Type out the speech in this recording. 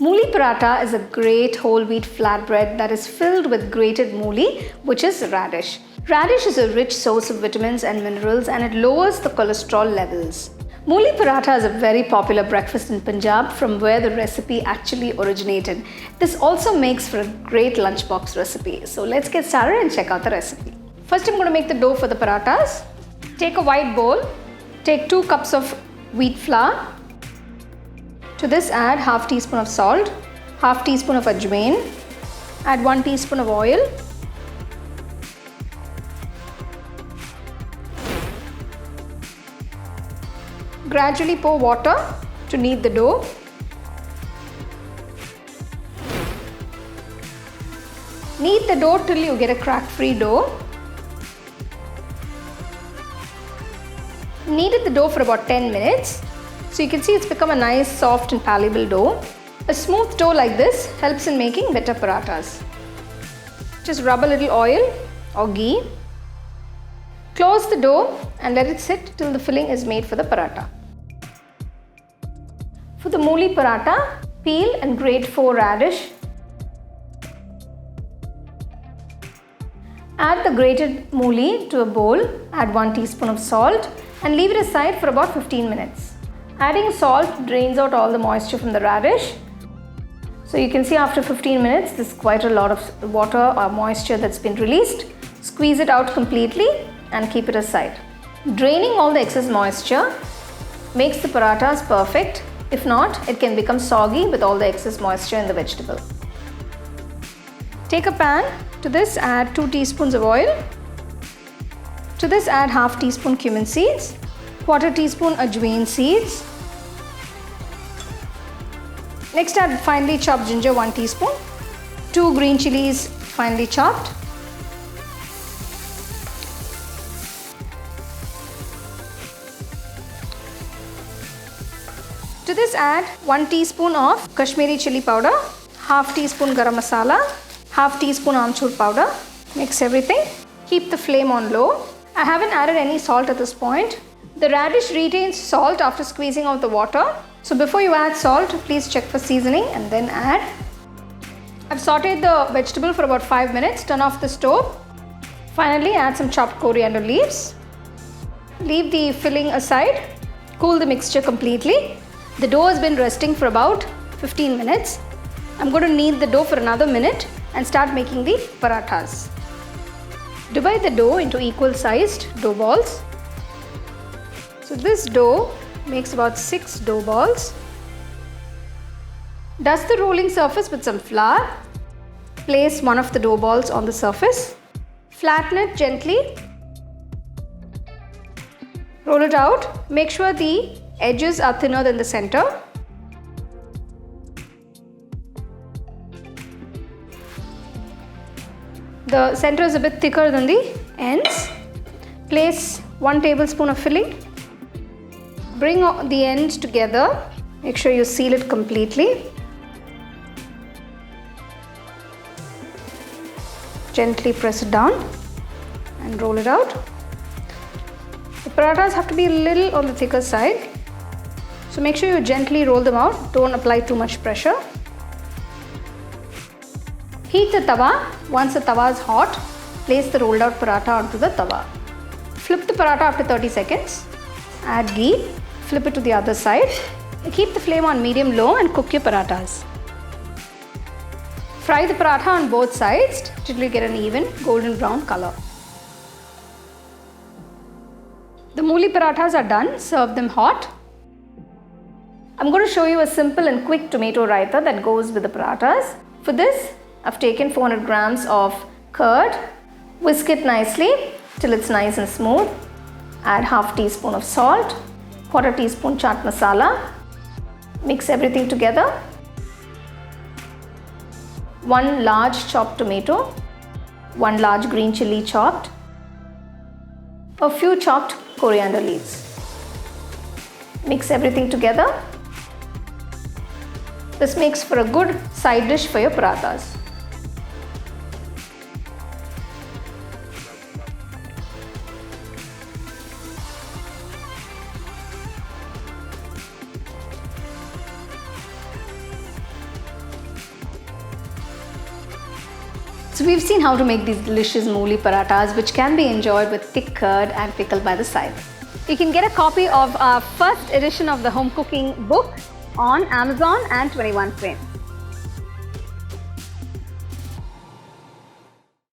Mooli paratha is a great whole wheat flatbread that is filled with grated mooli, which is radish. Radish is a rich source of vitamins and minerals, and it lowers the cholesterol levels. Mooli paratha is a very popular breakfast in Punjab, from where the recipe actually originated. This also makes for a great lunchbox recipe. So let's get started and check out the recipe. First, I'm going to make the dough for the parathas. Take a white bowl. Take 2 cups of wheat flour. To this, add half teaspoon of salt, half teaspoon of ajwain. Add 1 teaspoon of oil. Gradually pour water to knead the dough. Knead the dough till you get a crack-free dough. Kneaded the dough for about 10 minutes. So you can see it's become a nice, soft and palatable dough. A smooth dough like this helps in making better parathas. Just rub a little oil or ghee. Close the dough and let it sit till the filling is made for the paratha. For the mooli paratha, peel and grate 4 radish. Add the grated mooli to a bowl, add 1 teaspoon of salt and leave it aside for about 15 minutes. Adding salt drains out all the moisture from the radish. So you can see after 15 minutes, there's quite a lot of water or moisture that's been released. Squeeze it out completely and keep it aside. Draining all the excess moisture makes the parathas perfect. If not, it can become soggy with all the excess moisture in the vegetable. Take a pan. To this, add 2 teaspoons of oil. To this, add half teaspoon cumin seeds, quarter teaspoon Ajwain seeds. Next, add finely chopped ginger 1 teaspoon, 2 green chilies finely chopped. To this, add 1 teaspoon of Kashmiri chili powder, half teaspoon Garam Masala, half teaspoon Amchur Powder. Mix everything. Keep the flame on low. I haven't added any salt at this point. The radish retains salt after squeezing out the water. So before you add salt, please check for seasoning and then add. I've sauteed the vegetable for about 5 minutes. Turn off the stove. Finally, add some chopped coriander leaves. Leave the filling aside. Cool the mixture completely. The dough has been resting for about 15 minutes. I'm going to knead the dough for another minute and start making the parathas. Divide the dough into equal sized dough balls. So this dough makes about 6 dough balls. Dust the rolling surface with some flour. Place one of the dough balls on the surface. Flatten it gently. Roll it out. Make sure the edges are thinner than the center. The center is a bit thicker than the ends. Place 1 tablespoon of filling. Bring the ends together. Make sure you seal it completely. Gently press it down and roll it out. The parathas have to be a little on the thicker side. So make sure you gently roll them out. Don't apply too much pressure. Heat the tawa. Once the tawa is hot, place the rolled out paratha onto the tawa. Flip the paratha after 30 seconds. Add ghee. Flip it to the other side. Keep the flame on medium-low and cook your parathas. Fry the paratha on both sides till you get an even golden brown color. The mooli parathas are done. Serve them hot. I'm going to show you a simple and quick tomato raita that goes with the parathas. For this, I've taken 400 grams of curd. Whisk it nicely till it's nice and smooth. Add half teaspoon of salt, quarter teaspoon chaat masala. Mix everything together. 1 large chopped tomato, 1 large green chili chopped, a few chopped coriander leaves. Mix everything together. This makes for a good side dish for your parathas. So we've seen how to make these delicious mooli parathas, which can be enjoyed with thick curd and pickle by the side. You can get a copy of our first edition of the home cooking book on Amazon and 21 Frames.